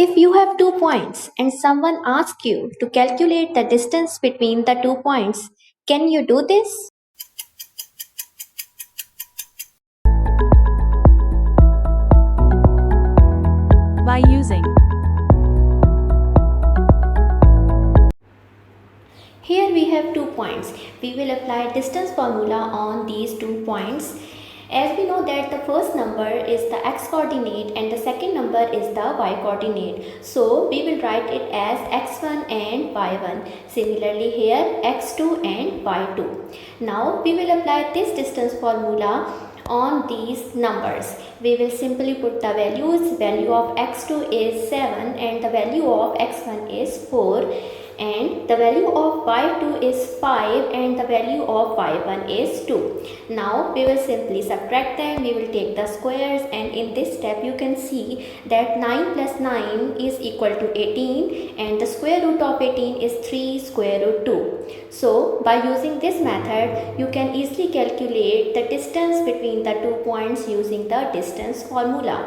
If you have 2 points and someone asks you to calculate the distance between the 2 points, can you do this? By using Here we have 2 points. We will apply distance formula on these 2 points. As we know that the first number is the x coordinate and the second number is the y coordinate. So we will write it as x1 and y1. Similarly here x2 and y2. Now we will apply this distance formula on these numbers. We will simply put the values. Value of x2 is 7 and the value of x1 is 4. And the value of y2 is 5 and the value of y1 is 2. Now we will simply subtract them. We will take the squares, and in this step you can see that 9 plus 9 is equal to 18 and the square root of 18 is 3 square root 2. So by using this method you can easily calculate the distance between the 2 points using the distance formula.